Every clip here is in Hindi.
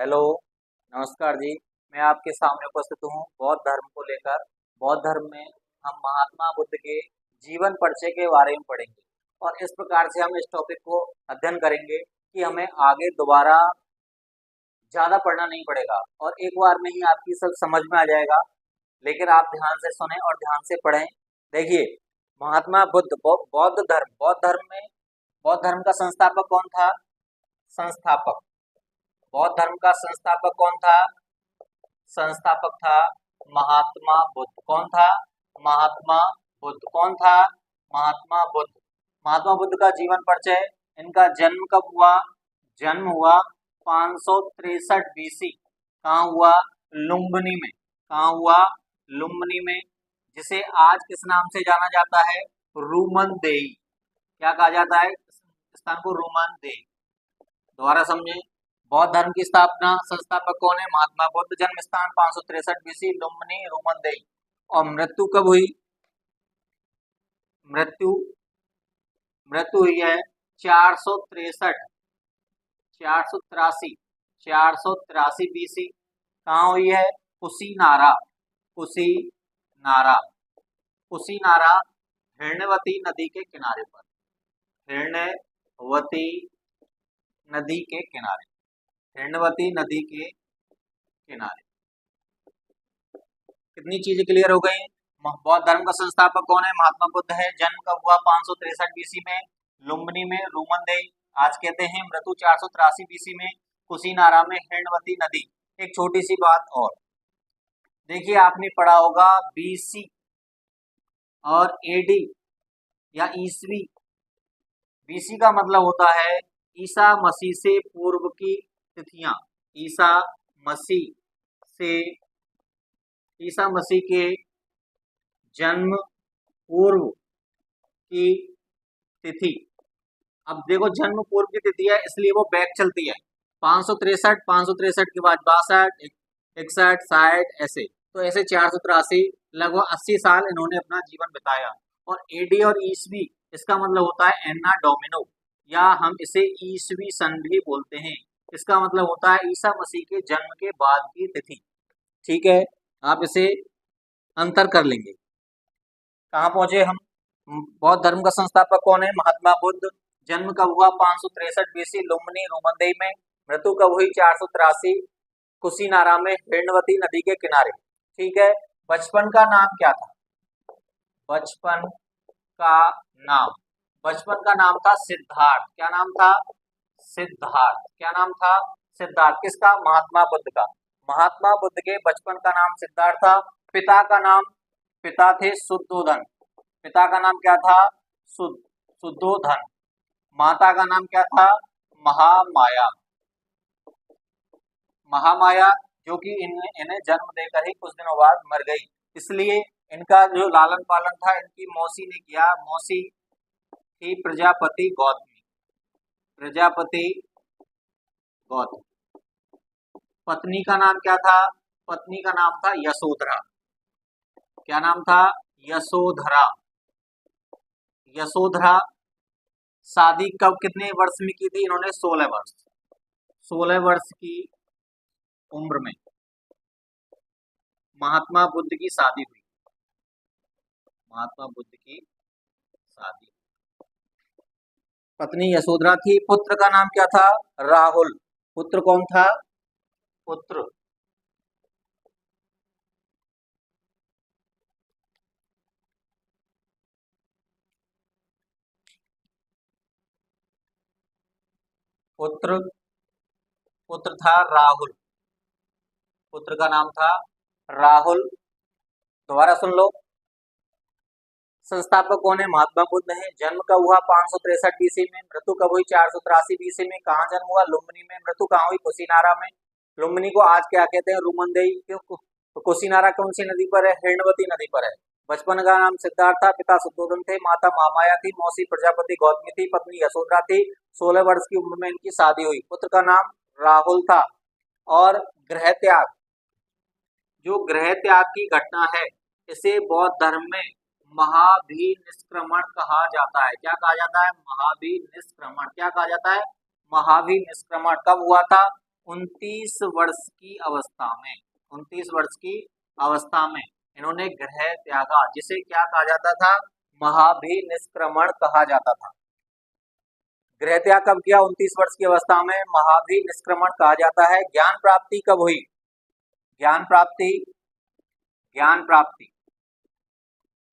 हेलो, नमस्कार जी। मैं आपके सामने उपस्थित हूँ बौद्ध धर्म को लेकर। बौद्ध धर्म में हम महात्मा बुद्ध के जीवन परिचय के बारे में पढ़ेंगे और इस प्रकार से हम इस टॉपिक को अध्ययन करेंगे कि हमें आगे दोबारा ज़्यादा पढ़ना नहीं पड़ेगा और एक बार में ही आपकी सब समझ में आ जाएगा। लेकिन आप ध्यान से सुनें और ध्यान से पढ़ें। देखिए, महात्मा बुद्ध बौद्ध धर्म में बौद्ध धर्म का संस्थापक कौन था? संस्थापक बौद्ध धर्म का संस्थापक कौन था? संस्थापक था महात्मा बुद्ध। कौन था? महात्मा बुद्ध। कौन था? महात्मा बुद्ध। महात्मा बुद्ध का जीवन परिचय। इनका जन्म कब हुआ? जन्म हुआ 563 बीसी। कहाँ हुआ? लुम्बिनी में। कहाँ हुआ? लुम्बिनी में, जिसे आज किस नाम से जाना जाता है? रूमन देई। क्या कहा जाता है इस स्थान को? रूमन देई। दोबारा समझे। बौद्ध धर्म की स्थापना संस्थापक कौन है? महात्मा बुद्ध। जन्म स्थान 563 बीसी, लुम्बिनी, रूमन देई। और मृत्यु कब हुई? मृत्यु मृत्यु हुई है 463 483 बीसी। कहाँ हुई है? कुशीनारा। कुशीनारा कुशीनारा हिरण्यवती नदी के किनारे पर। हिरण्यवती नदी के किनारे। हिरण्यवती नदी के किनारे। कितनी चीजें क्लियर हो गई? बौद्ध धर्म का संस्थापक कौन है? महात्मा बुद्ध है। जन्म कब हुआ? 563 बीसी में, लुम्बिनी में, रूमन देई। आज कहते हैं मृत्यु 483 बीसी में, कुशीनारा में, हिरण्यवती नदी। एक छोटी सी बात और देखिए, आपने पढ़ा होगा बीसी और एडी या ईसवी। बीसी का मतलब होता है ईसा मसीह से पूर्व की तिथियां। ईसा मसीह से ईसा मसीह के जन्म पूर्व की तिथि। अब देखो, जन्म पूर्व की तिथि है इसलिए वो बैक चलती है। 563 के बाद 62, 61, 60, ऐसे तो ऐसे 483, लगभग 80 साल इन्होंने अपना जीवन बिताया। और एडी और ईसवी, इसका मतलब होता है एन्ना डोमिनो, या हम इसे ईसवी सन भी बोलते हैं। इसका मतलब होता है ईसा मसीह के जन्म के बाद की तिथि। ठीक है, आप इसे अंतर कर लेंगे। कहाँ पहुंचे हम? बौद्ध धर्म का संस्थापक कौन है? महात्मा बुद्ध। जन्म कब हुआ? 563 बीसी, लुम्बिनी, रूमन देई में। मृत्यु कब हुई? 483, कुशीनारा में, हिरण्यवती नदी के किनारे। ठीक है। बचपन का नाम क्या था? बचपन का नाम बचपन का नाम था सिद्धार्थ। क्या नाम था? सिद्धार्थ। क्या नाम था? सिद्धार्थ। किसका? महात्मा बुद्ध का। महात्मा बुद्ध के बचपन का नाम सिद्धार्थ था। पिता थे शुद्धोधन। पिता का नाम क्या था? शुद्धोधन। माता का नाम क्या था? महामाया। महामाया, जो कि इन्हें जन्म देकर ही कुछ दिनों बाद मर गई। इसलिए इनका जो लालन पालन था इनकी मौसी ने किया। मौसी थी प्रजापति गौतमी। प्रजापति गौतमी। पत्नी का नाम क्या था? पत्नी का नाम था यशोधरा। क्या नाम था? यशोधरा। यशोधरा शादी कब, कितने वर्ष में की थी इन्होंने? 16 वर्ष। 16 वर्ष की उम्र में महात्मा बुद्ध की शादी हुई। महात्मा बुद्ध की शादी। पत्नी यशोधरा थी। पुत्र का नाम क्या था? राहुल। पुत्र कौन था? पुत्र पुत्र पुत्र था राहुल। पुत्र का नाम था राहुल। दोबारा सुन लो। संस्थापक कौन है? महात्मा बुद्ध है। जन्म कब हुआ? 563 बीसी में। मृत्यु कब हुई? 483 बीसी में। कहाँ जन्म हुआ? लुम्बिनी में। मृत्यु कहाँ हुई? कुशीनारा में। लुम्बिनी को आज क्या कहते हैं? रूमन देई। क्यों? तो कुशीनारा कौन सी नदी पर है? हिरण्यवती नदी पर है। बचपन का नाम सिद्धार्थ था। पिता शुद्धोधन थे। माता महामाया थी। मौसी प्रजापति गौतमी थी। पत्नी यशोधरा थी। 16 वर्ष की उम्र में इनकी शादी हुई। पुत्र का नाम राहुल था। और गृह त्याग, जो गृह त्याग की घटना है, इसे बौद्ध धर्म में महाभिनिष्क्रमण कहा जाता है। क्या कहा जाता है? महाभिनिष्क्रमण। क्या कहा जाता है? महाभिनिष्क्रमण। कब हुआ था? 29 वर्ष की अवस्था में, 29 वर्ष की अवस्था में इन्होंने गृह त्यागा, जिसे क्या कहा जाता था, महाभिनिष्क्रमण कहा जाता था। गृह त्याग कब किया, 29 वर्ष की अवस्था में, महाभिनिष्क्रमण कहा जाता है। ज्ञान प्राप्ति कब हुई, ज्ञान प्राप्ति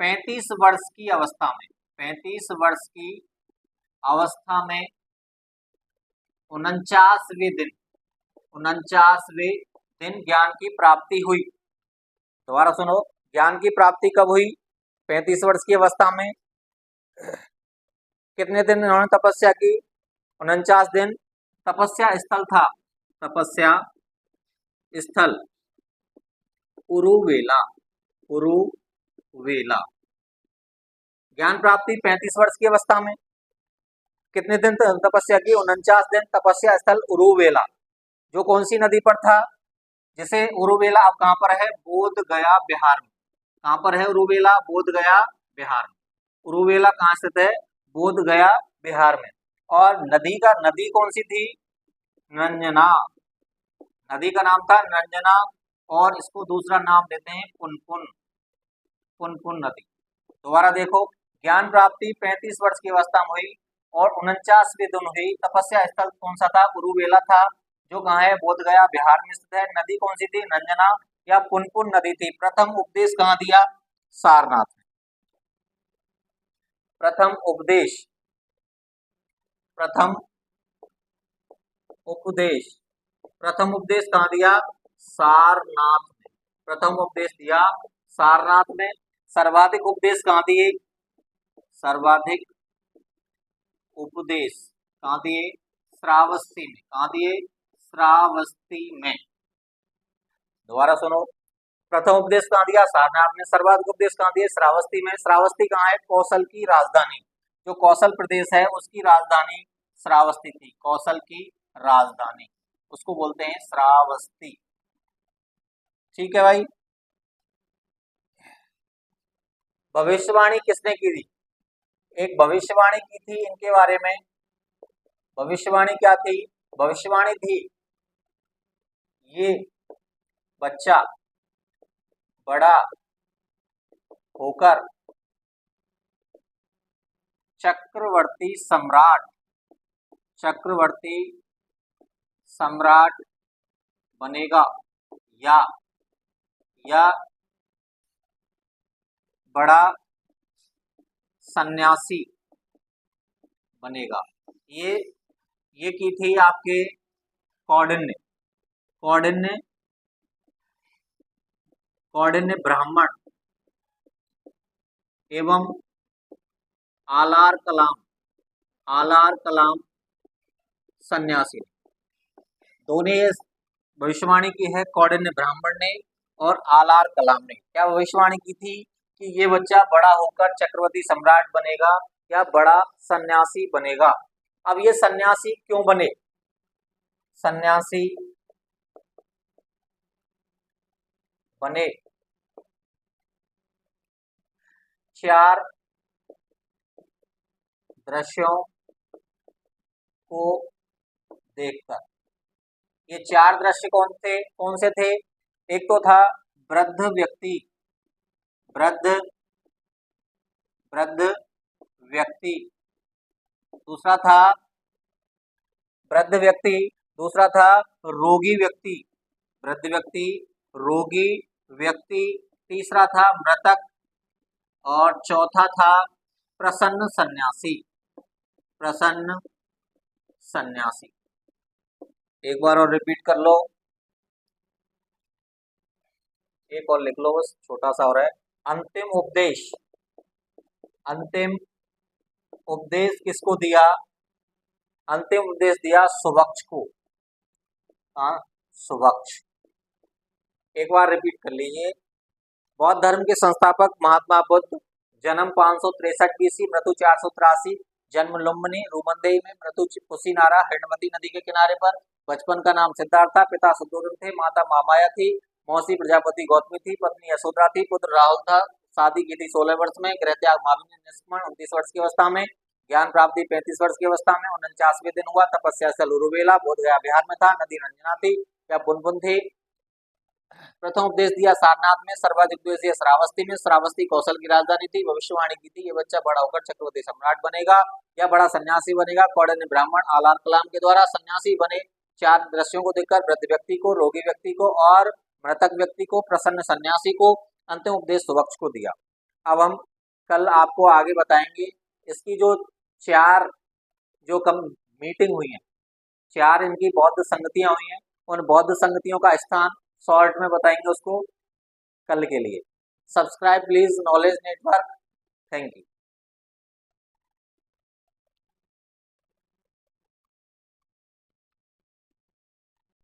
35 वर्ष की अवस्था में, 35 वर्ष की अवस्था में 49वें दिन ज्ञान की प्राप्ति हुई। दोबारा सुनो, ज्ञान की प्राप्ति कब हुई, 35 वर्ष की अवस्था में। कितने दिन इन्होंने तपस्या की, 49 दिन। तपस्या स्थल था, तपस्या स्थल उरुवेला, उरुवेला। ज्ञान प्राप्ति 35 वर्ष की अवस्था में। कितने दिन तपस्या की, 49 दिन। तपस्या स्थल उरुवेला, जो कौन सी नदी पर था, जिसे उरुवेला अब कहां पर है, बोध गया बिहार में। कहां पर है उरुवेला, बोध गया बिहार में। उरुवेला कहां स्थित है, बोध गया बिहार में। और नदी कौन सी थी, नंजना, नदी का नाम था नंजना, और इसको दूसरा नाम देते हैं पुनपुन, पुनपुन नदी। दोबारा देखो, ज्ञान प्राप्ति 35 वर्ष की अवस्था में हुई और 49वें दिन हुई। तपस्या स्थल कौन सा था, उरुवेला था, जो कहाँ है, बोध गया बिहार में स्थित है। नदी कौन सी थी, नंजना या पुनपुन नदी थी। प्रथम उपदेश कहाँ दिया, सारनाथ में। प्रथम उपदेश कहाँ दिया, सारनाथ में। प्रथम उपदेश दिया सारनाथ में। सर्वाधिक उपदेश कहाँ दिए, सर्वाधिक उपदेश कहाँ दिए, श्रावस्ती में। कहाँ दिए, श्रावस्ती में। दोबारा सुनो, प्रथम उपदेश कहाँ दिया, सारनाथ में। सर्वाधिक उपदेश कहाँ दिए, श्रावस्ती में। श्रावस्ती कहाँ है, कौशल की राजधानी, जो कौशल प्रदेश है उसकी राजधानी श्रावस्ती थी। कौशल की राजधानी उसको बोलते हैं श्रावस्ती। ठीक है भाई। भविष्यवाणी किसने की थी, एक भविष्यवाणी की थी इनके बारे में। भविष्यवाणी क्या थी, भविष्यवाणी थी, ये बच्चा बड़ा होकर चक्रवर्ती सम्राट बनेगा, या बड़ा सन्यासी बनेगा। ये की थी आपके कौंडिन्य ब्राह्मण एवं आलार कलाम सन्यासी, दोनों ये भविष्यवाणी की है, कौंडिन्य ब्राह्मण ने और आलार कलाम ने। क्या भविष्यवाणी की थी कि ये बच्चा बड़ा होकर चक्रवर्ती सम्राट बनेगा या बड़ा सन्यासी बनेगा। अब ये सन्यासी क्यों बने, सन्यासी बने 4 दृश्यों को देखकर। ये 4 दृश्य कौन से थे, एक तो था वृद्ध व्यक्ति, दूसरा था वृद्ध व्यक्ति, दूसरा था रोगी व्यक्ति, तीसरा था मृतक और चौथा था प्रसन्न सन्यासी। एक बार और रिपीट कर लो, एक और लिख लो, बस छोटा सा हो रहा है। अंतिम उपदेश किसको दिया, अंतिम उपदेश दिया सुबक्ष को। सुबक्ष, एक बार रिपीट कर लीजिए। बौद्ध धर्म के संस्थापक महात्मा बुद्ध, जन्म 563 BC, मृत्यु 483, जन्म लुम्बिनी रूमंदेही में, मृत्यु कुशीनारा हिंडमती नदी के किनारे पर। बचपन का नाम सिद्धार्थ था, पिता शुद्धोधन थे, माता महामाया थी, मौसी प्रजापति गौतमी थी, पत्नी यशोधरा थी, पुत्र राहुल था। शादी की थी 16 वर्ष में। गृह त्याग महाभिनिष्क्रमण 29 वर्ष की अवस्था में। ज्ञान प्राप्ति 35 वर्ष की अवस्था में 49वें दिन हुआ। तपस्या स्थल उरुवेला, बोध गया बिहार में था। नदी रंजना थी या पुनपुन थी। प्रथम उपदेश दिया सारनाथ में, सर्वाधिक उपदेश दिया श्रावस्ती में। श्रावस्ती कौशल की राजधानी थी। भविष्यवाणी की थी, ये बच्चा बड़ा होकर चक्रवर्ती सम्राट बनेगा या बड़ा सन्यासी बनेगा। कौंडिन्य ब्राह्मण आलार कलाम के द्वारा सन्यासी बने। 4 दृश्यों को देखकर वृद्ध व्यक्ति को, रोगी व्यक्ति को और मृतक व्यक्ति को, प्रसन्न सन्यासी को। अंतिम उपदेश सुवक्ष को दिया। अब हम कल आपको आगे बताएंगे इसकी जो 4 जो कम मीटिंग हुई है, 4 इनकी बौद्ध संगतियां हुई हैं, उन बौद्ध संगतियों का स्थान शॉर्ट में बताएंगे उसको कल के लिए। Subscribe please knowledge network. Thank you.